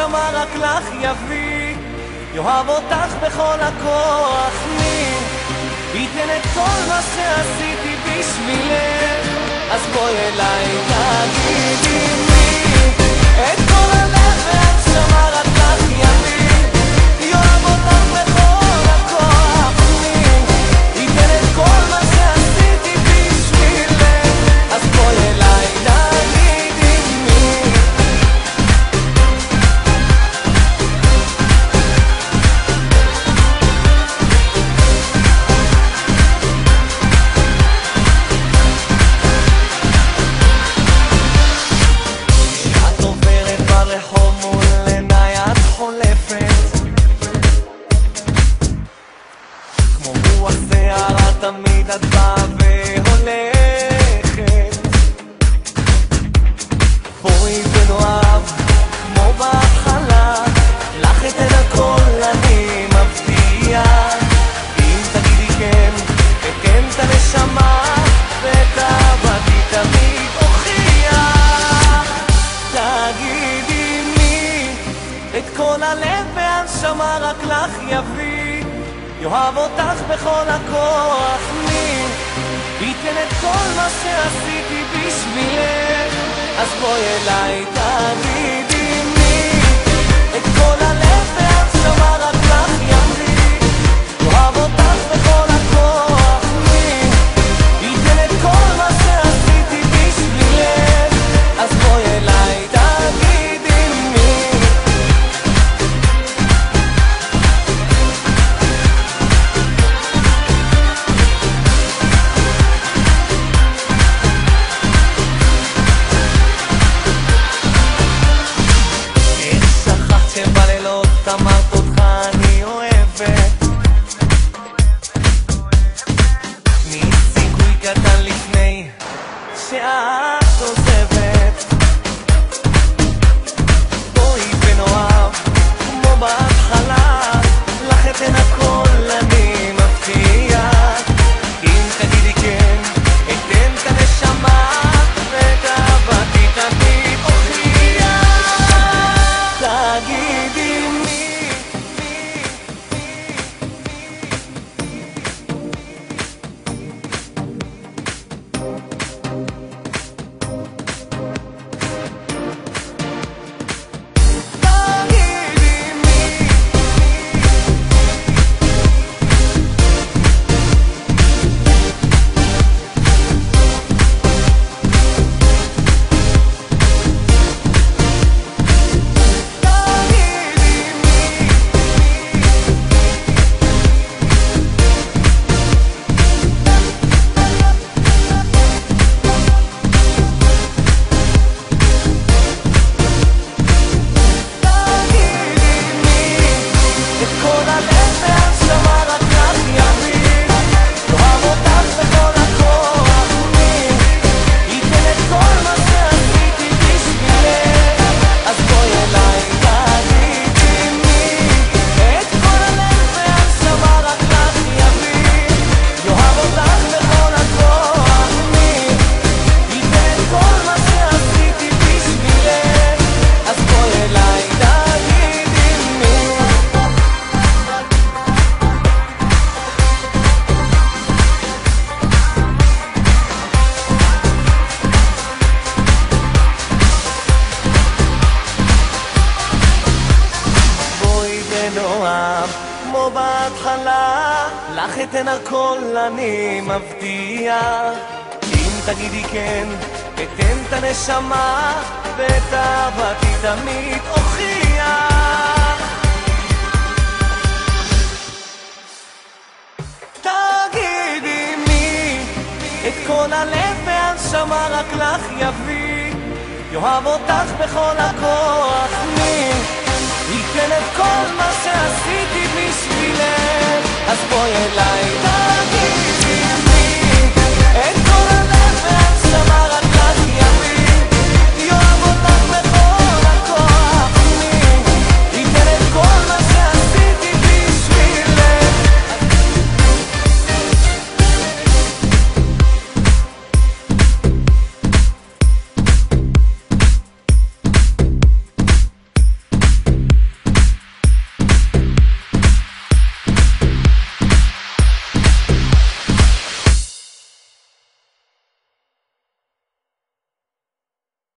הנשמה רק לך יביא, יאהב אותך בכל הכוח, מי ייתן את כל מה שעשיתי בשבילך? אז בואי אליי תגידי מי, את כל הלב והנשמה רק לך יביא, יאהב אותך בכל הכוח, מי ייתן את כל מה שעשיתי בשבילך? אז בואי אליי תגידי מי. תמיד את באה והולכת, בואי ונאהב כמו בהתחלה, לך אתן הכל אני מבטיח, אם תגידי כן, אתן את הנשמה ואת אהבתי תמיד אוכיח. תגידי מי, את כל הלב והנשמה רק לך יביא, יאהב אותך בכל הכוח, מי ייתן את כל מה שעשיתי בשבילך? אז בואי אליי תגידי מי, את כל הלב והנשמה רק לך יביא, יאהב אותך בכל הכוח, מי ייתן את כל מה שעשיתי בשבילך? אז בואי אליי תגידי מי. אמרת אותך אני אוהבת, מי סיכוי קטן לפני שאת עוזבת, בואי ונאהב כמו בהתחלה, לך אתן הכל אני מבטיח, אם תגידי כן אתן את הנשמה ואת אהבתי תמיד אוכיח. תגידי כמו בהתחלה, לך אתן הכל אני מבטיח, אם תגידי כן אתן את הנשמה ואת אהבתי תמיד אוכיח. תגידי מי, את כל הלב והנשמה רק לך יביא, יאהב אותך בכל הכוח, מי ייתן את כל מה שעשיתי בשבילך? אז בואי אליי תגידי